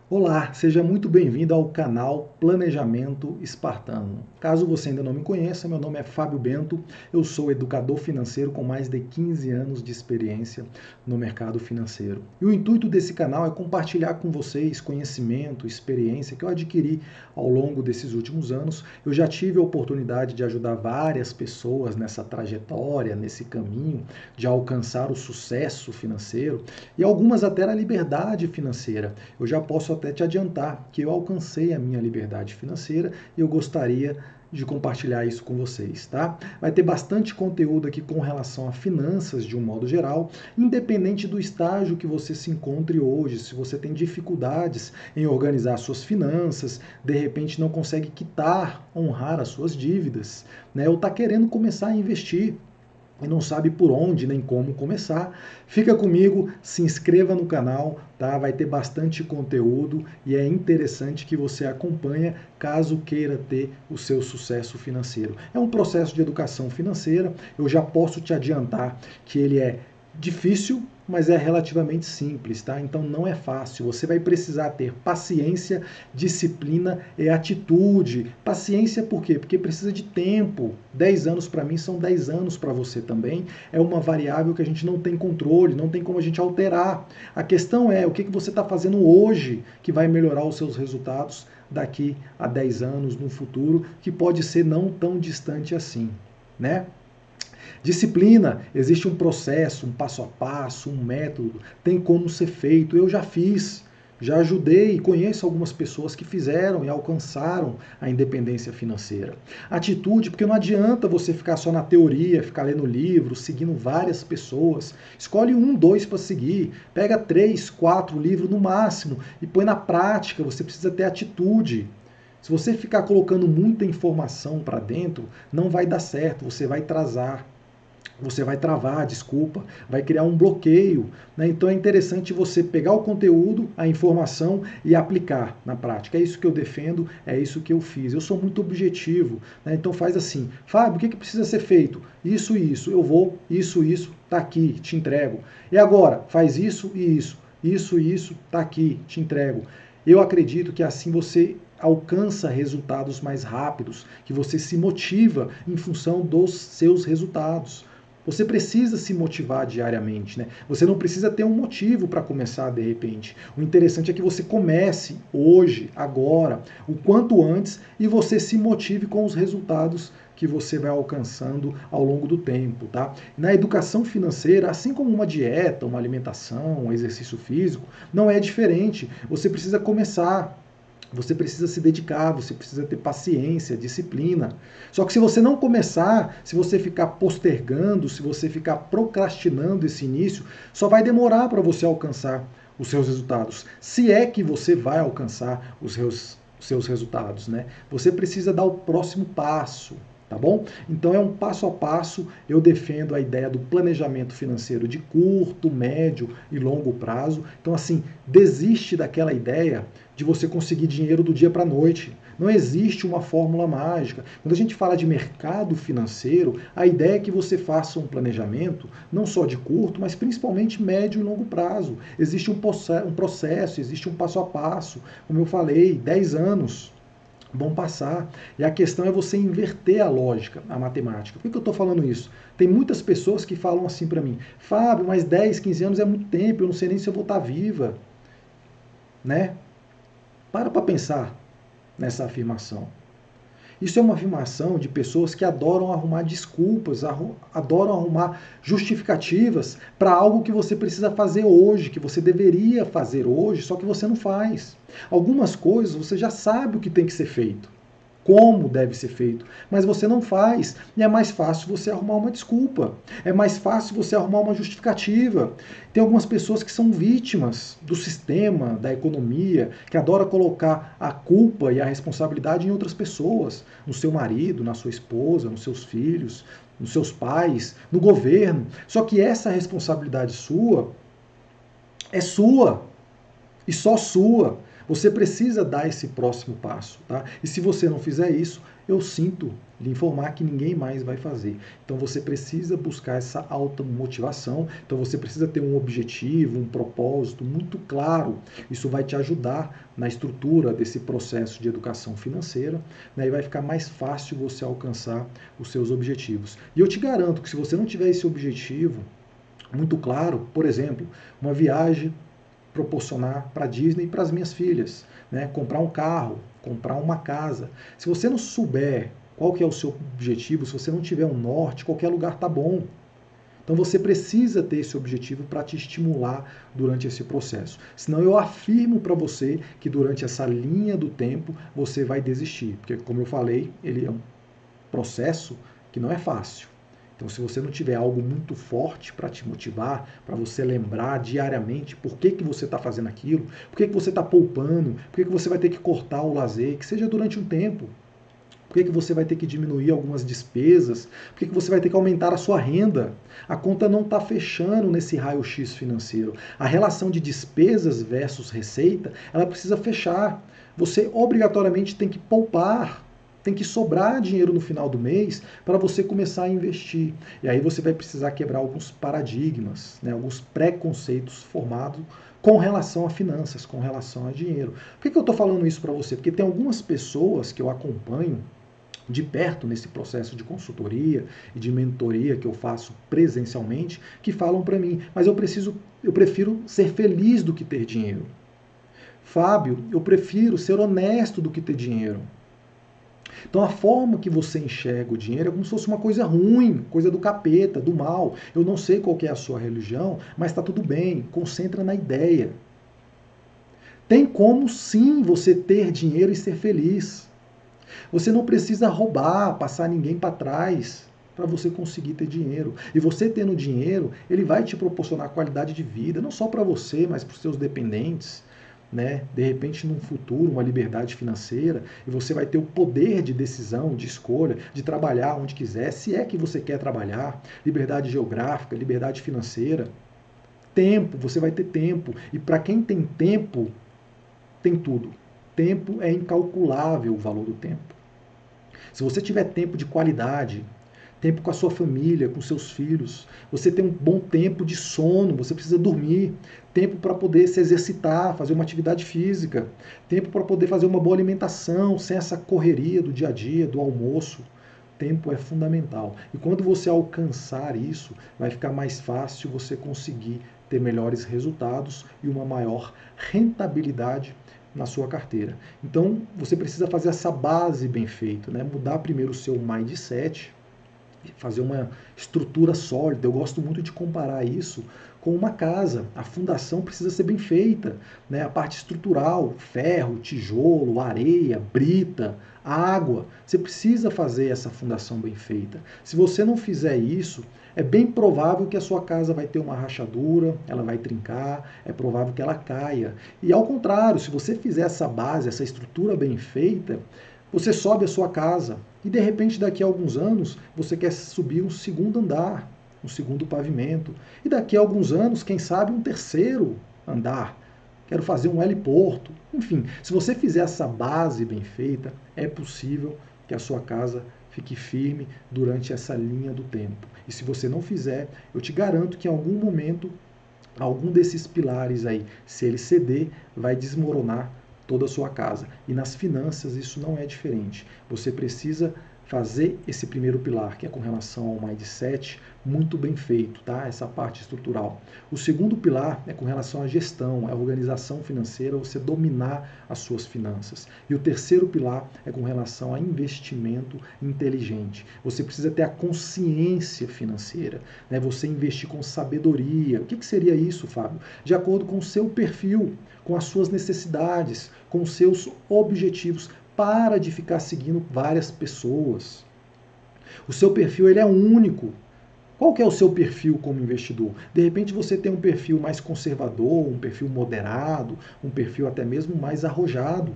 Olá, seja muito bem-vindo ao canal Planejamento Espartano. Caso você ainda não me conheça, meu nome é Fábio Bento, eu sou educador financeiro com mais de 15 anos de experiência no mercado financeiro. E o intuito desse canal é compartilhar com vocês conhecimento, experiência que eu adquiri ao longo desses últimos anos. Eu já tive a oportunidade de ajudar várias pessoas nessa trajetória, nesse caminho de alcançar o sucesso financeiro e algumas até a liberdade financeira. Eu já posso até te adiantar que eu alcancei a minha liberdade financeira e eu gostaria de compartilhar isso com vocês, tá? Vai ter bastante conteúdo aqui com relação a finanças de um modo geral, independente do estágio que você se encontre hoje, se você tem dificuldades em organizar suas finanças, de repente não consegue quitar, honrar as suas dívidas, né? Ou está querendo começar a investir e não sabe por onde nem como começar, fica comigo, se inscreva no canal, tá? Vai ter bastante conteúdo e é interessante que você acompanhe caso queira ter o seu sucesso financeiro. É um processo de educação financeira, eu já posso te adiantar que ele é difícil, mas é relativamente simples, tá? Então não é fácil. Você vai precisar ter paciência, disciplina e atitude. Paciência por quê? Porque precisa de tempo. 10 anos para mim são 10 anos para você também. É uma variável que a gente não tem controle, não tem como a gente alterar. A questão é o que você está fazendo hoje que vai melhorar os seus resultados daqui a 10 anos no futuro, que pode ser não tão distante assim, né? Disciplina, existe um processo, um passo a passo, um método, tem como ser feito. Eu já fiz, já ajudei e conheço algumas pessoas que fizeram e alcançaram a independência financeira. Atitude, porque não adianta você ficar só na teoria, ficar lendo livro, seguindo várias pessoas. Escolhe um, dois para seguir, pega 3, 4 livros no máximo e põe na prática. Você precisa ter atitude. Se você ficar colocando muita informação para dentro, não vai dar certo, você vai atrasar. Você vai travar, desculpa, vai criar um bloqueio, né? Então é interessante você pegar o conteúdo, a informação e aplicar na prática. É isso que eu defendo, é isso que eu fiz. Eu sou muito objetivo, né? Então faz assim, Fábio, o que precisa ser feito? Isso e isso, eu vou, isso, tá aqui, te entrego. E agora, faz isso e isso, tá aqui, te entrego. Eu acredito que assim você alcança resultados mais rápidos, que você se motiva em função dos seus resultados. Você precisa se motivar diariamente, né? Você não precisa ter um motivo para começar de repente. O interessante é que você comece hoje, agora, o quanto antes e você se motive com os resultados que você vai alcançando ao longo do tempo, tá? Na educação financeira, assim como uma dieta, uma alimentação, um exercício físico, não é diferente. Você precisa começar. Você precisa se dedicar, você precisa ter paciência, disciplina. Só que se você não começar, se você ficar postergando, se você ficar procrastinando esse início, só vai demorar para você alcançar os seus resultados. Se é que você vai alcançar os seus resultados, né? Você precisa dar o próximo passo, tá bom? Então é um passo a passo, eu defendo a ideia do planejamento financeiro de curto, médio e longo prazo. Então assim, desiste daquela ideia de você conseguir dinheiro do dia para a noite. Não existe uma fórmula mágica. Quando a gente fala de mercado financeiro, a ideia é que você faça um planejamento, não só de curto, mas principalmente médio e longo prazo. Existe um processo, existe um passo a passo. Como eu falei, 10 anos vão passar. E a questão é você inverter a lógica, a matemática. Por que eu estou falando isso? Tem muitas pessoas que falam assim para mim, Fábio, mas 10, 15 anos é muito tempo, eu não sei nem se eu vou estar viva. Né? Para pensar nessa afirmação. Isso é uma afirmação de pessoas que adoram arrumar desculpas, adoram arrumar justificativas para algo que você precisa fazer hoje, que você deveria fazer hoje, só que você não faz. Algumas coisas você já sabe o que tem que ser feito, como deve ser feito, mas você não faz, e é mais fácil você arrumar uma desculpa, é mais fácil você arrumar uma justificativa. Tem algumas pessoas que são vítimas do sistema, da economia, que adora colocar a culpa e a responsabilidade em outras pessoas, no seu marido, na sua esposa, nos seus filhos, nos seus pais, no governo. Só que essa responsabilidade sua é sua, e só sua. Você precisa dar esse próximo passo, tá? E se você não fizer isso, eu sinto lhe informar que ninguém mais vai fazer. Então você precisa buscar essa automotivação, então você precisa ter um objetivo, um propósito muito claro. Isso vai te ajudar na estrutura desse processo de educação financeira, né? E vai ficar mais fácil você alcançar os seus objetivos. E eu te garanto que se você não tiver esse objetivo muito claro, por exemplo, uma viagem proporcionar para a Disney e para as minhas filhas, né? Comprar um carro, comprar uma casa. Se você não souber qual que é o seu objetivo, se você não tiver um norte, qualquer lugar tá bom. Então você precisa ter esse objetivo para te estimular durante esse processo. Senão eu afirmo para você que durante essa linha do tempo você vai desistir, porque como eu falei, ele é um processo que não é fácil. Então, se você não tiver algo muito forte para te motivar, para você lembrar diariamente por que você está fazendo aquilo, por que você está poupando, por que você vai ter que cortar o lazer, que seja durante um tempo, por que você vai ter que diminuir algumas despesas, por que você vai ter que aumentar a sua renda. A conta não está fechando nesse raio-x financeiro. A relação de despesas versus receita, ela precisa fechar. Você obrigatoriamente tem que poupar. Tem que sobrar dinheiro no final do mês para você começar a investir. E aí você vai precisar quebrar alguns paradigmas, né, alguns preconceitos formados com relação a finanças, com relação a dinheiro. Por que eu estou falando isso para você? Porque tem algumas pessoas que eu acompanho de perto nesse processo de consultoria e de mentoria que eu faço presencialmente, que falam para mim, mas eu prefiro ser feliz do que ter dinheiro. Fábio, eu prefiro ser honesto do que ter dinheiro. Então a forma que você enxerga o dinheiro é como se fosse uma coisa ruim, coisa do capeta, do mal. Eu não sei qual que é a sua religião, mas está tudo bem, concentra na ideia. Tem como sim você ter dinheiro e ser feliz. Você não precisa roubar, passar ninguém para trás para você conseguir ter dinheiro. E você tendo dinheiro, ele vai te proporcionar qualidade de vida, não só para você, mas para os seus dependentes. Né? De repente, num futuro, uma liberdade financeira, e você vai ter o poder de decisão, de escolha, de trabalhar onde quiser, se é que você quer trabalhar, liberdade geográfica, liberdade financeira, tempo, você vai ter tempo. E para quem tem tempo, tem tudo. Tempo é incalculável o valor do tempo. Se você tiver tempo de qualidade, tempo com a sua família, com seus filhos, você tem um bom tempo de sono, você precisa dormir, tempo para poder se exercitar, fazer uma atividade física, tempo para poder fazer uma boa alimentação, sem essa correria do dia a dia, do almoço. Tempo é fundamental. E quando você alcançar isso, vai ficar mais fácil você conseguir ter melhores resultados e uma maior rentabilidade na sua carteira. Então, você precisa fazer essa base bem feita, né? Mudar primeiro o seu mindset, fazer uma estrutura sólida. Eu gosto muito de comparar isso com uma casa. A fundação precisa ser bem feita, né? A parte estrutural, ferro, tijolo, areia, brita, água. Você precisa fazer essa fundação bem feita. Se você não fizer isso, é bem provável que a sua casa vai ter uma rachadura, ela vai trincar, é provável que ela caia. E ao contrário, se você fizer essa base, essa estrutura bem feita, você sobe a sua casa e de repente daqui a alguns anos você quer subir um segundo andar, um segundo pavimento. E daqui a alguns anos, quem sabe, um terceiro andar. Quero fazer um heliporto. Enfim, se você fizer essa base bem feita, é possível que a sua casa fique firme durante essa linha do tempo. E se você não fizer, eu te garanto que em algum momento, algum desses pilares aí, se ele ceder, vai desmoronar toda a sua casa. E nas finanças isso não é diferente. Você precisa fazer esse primeiro pilar, que é com relação ao mindset, muito bem feito, tá? Essa parte estrutural. O segundo pilar é com relação à gestão, à organização financeira, você dominar as suas finanças. E o terceiro pilar é com relação a investimento inteligente. Você precisa ter a consciência financeira, né? Você investir com sabedoria. O que seria isso, Fábio? De acordo com o seu perfil, com as suas necessidades, com os seus objetivos. Para de ficar seguindo várias pessoas. O seu perfil ele é único. Qual que é o seu perfil como investidor? De repente você tem um perfil mais conservador, um perfil moderado, um perfil até mesmo mais arrojado.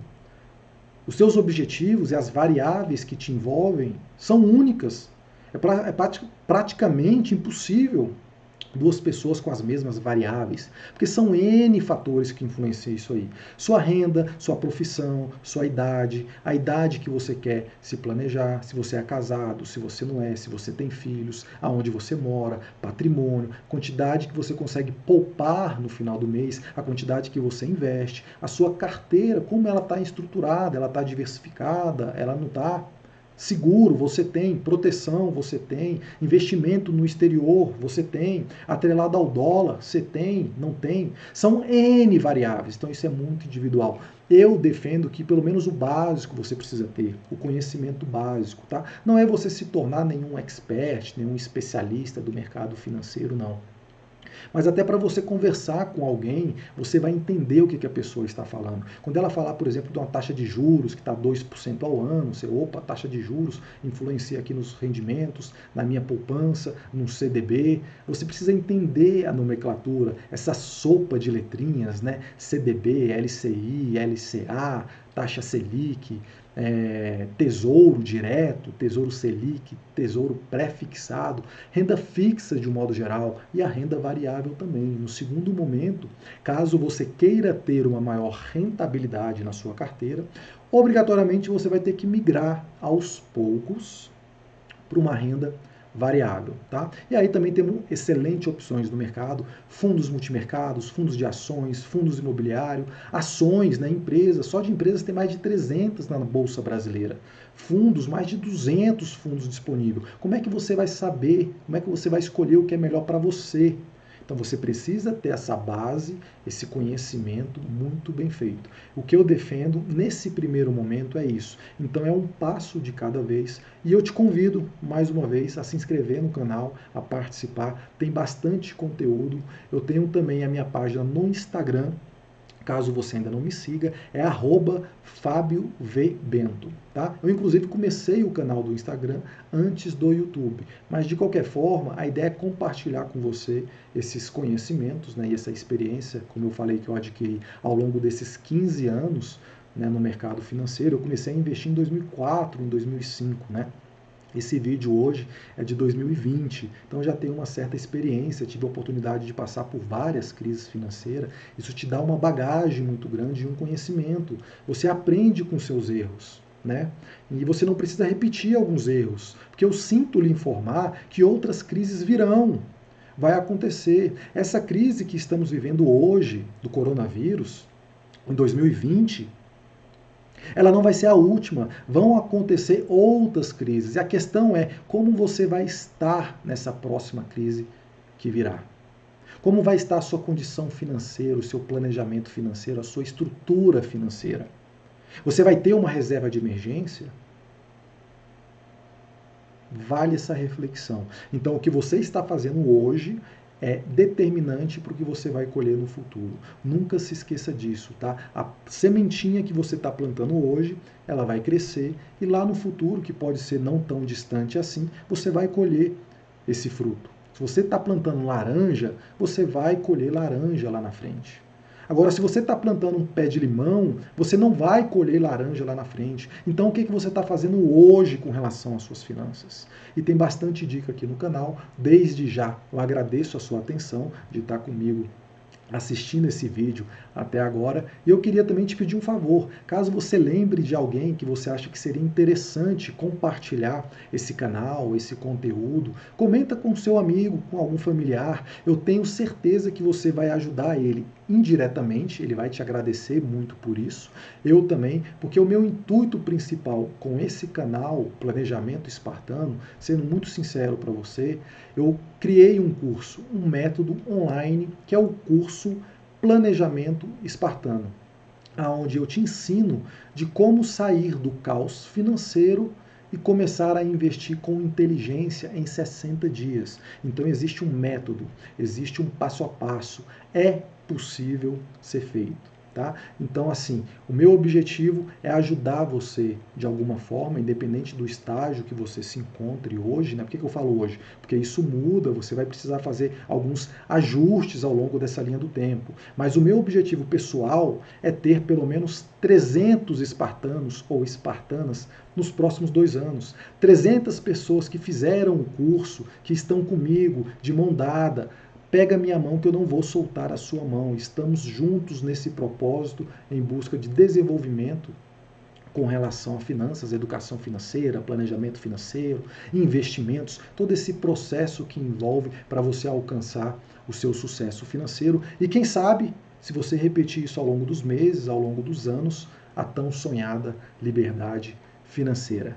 Os seus objetivos e as variáveis que te envolvem são únicas. É praticamente impossível duas pessoas com as mesmas variáveis, porque são N fatores que influenciam isso aí. Sua renda, sua profissão, sua idade, a idade que você quer se planejar, se você é casado, se você não é, se você tem filhos, aonde você mora, patrimônio, quantidade que você consegue poupar no final do mês, a quantidade que você investe, a sua carteira, como ela está estruturada, ela está diversificada, ela não está. Seguro você tem, proteção você tem, investimento no exterior você tem, atrelado ao dólar você tem, não tem. São N variáveis, então isso é muito individual. Eu defendo que pelo menos o básico você precisa ter, o conhecimento básico, tá? Não é você se tornar nenhum expert, nenhum especialista do mercado financeiro, não. Mas até para você conversar com alguém, você vai entender o que a pessoa está falando. Quando ela falar, por exemplo, de uma taxa de juros que está 2% ao ano, você, opa, a taxa de juros influencia aqui nos rendimentos, na minha poupança, no CDB. Você precisa entender a nomenclatura, essa sopa de letrinhas, né? CDB, LCI, LCA, taxa Selic, tesouro direto, tesouro Selic, tesouro pré-fixado, renda fixa de um modo geral e a renda variável também. No segundo momento, caso você queira ter uma maior rentabilidade na sua carteira, obrigatoriamente você vai ter que migrar aos poucos para uma renda variável, tá? E aí também temos excelentes opções no mercado, fundos multimercados, fundos de ações, fundos imobiliários, ações, né, empresas, só de empresas tem mais de 300 na Bolsa Brasileira. Fundos, mais de 200 fundos disponíveis. Como é que você vai saber, como é que você vai escolher o que é melhor para você? Então você precisa ter essa base, esse conhecimento muito bem feito. O que eu defendo nesse primeiro momento é isso. Então é um passo de cada vez. E eu te convido, mais uma vez, a se inscrever no canal, a participar. Tem bastante conteúdo. Eu tenho também a minha página no Instagram, caso você ainda não me siga, é @FábioVBento, tá? Eu, inclusive, comecei o canal do Instagram antes do YouTube, mas, de qualquer forma, a ideia é compartilhar com você esses conhecimentos, né, e essa experiência, como eu falei, que eu adquiri ao longo desses 15 anos, né, no mercado financeiro. Eu comecei a investir em 2004, em 2005, né? Esse vídeo hoje é de 2020, então já tenho uma certa experiência, tive a oportunidade de passar por várias crises financeiras. Isso te dá uma bagagem muito grande e um conhecimento. Você aprende com seus erros, né? E você não precisa repetir alguns erros, porque eu sinto lhe informar que outras crises virão. Vai acontecer. Essa crise que estamos vivendo hoje, do coronavírus, em 2020, ela não vai ser a última, vão acontecer outras crises. E a questão é como você vai estar nessa próxima crise que virá. Como vai estar a sua condição financeira, o seu planejamento financeiro, a sua estrutura financeira? Você vai ter uma reserva de emergência? Vale essa reflexão. Então, o que você está fazendo hoje é determinante para o que você vai colher no futuro. Nunca se esqueça disso, tá? A sementinha que você está plantando hoje, ela vai crescer e lá no futuro, que pode ser não tão distante assim, você vai colher esse fruto. Se você está plantando laranja, você vai colher laranja lá na frente. Agora, se você está plantando um pé de limão, você não vai colher laranja lá na frente. Então, o que você está fazendo hoje com relação às suas finanças? E tem bastante dica aqui no canal. Desde já, eu agradeço a sua atenção de estar comigo assistindo esse vídeo até agora. E eu queria também te pedir um favor. Caso você lembre de alguém que você acha que seria interessante compartilhar esse canal, esse conteúdo, comenta com seu amigo, com algum familiar. Eu tenho certeza que você vai ajudar ele indiretamente, ele vai te agradecer muito por isso. Eu também, porque o meu intuito principal com esse canal, Planejamento Espartano, sendo muito sincero para você, eu criei um curso, um método online, que é o curso Planejamento Espartano, onde eu te ensino de como sair do caos financeiro e começar a investir com inteligência em 60 dias. Então existe um método, existe um passo a passo, é possível ser feito. Tá? Então, assim, o meu objetivo é ajudar você de alguma forma, independente do estágio que você se encontre hoje, né? Por que eu falo hoje? Porque isso muda, você vai precisar fazer alguns ajustes ao longo dessa linha do tempo. Mas o meu objetivo pessoal é ter pelo menos 300 espartanos ou espartanas nos próximos 2 anos. 300 pessoas que fizeram o curso, que estão comigo de mão dada, Pega minha mão que eu não vou soltar a sua mão. Estamos juntos nesse propósito em busca de desenvolvimento com relação a finanças, educação financeira, planejamento financeiro, investimentos, todo esse processo que envolve para você alcançar o seu sucesso financeiro. E quem sabe, se você repetir isso ao longo dos meses, ao longo dos anos, a tão sonhada liberdade financeira.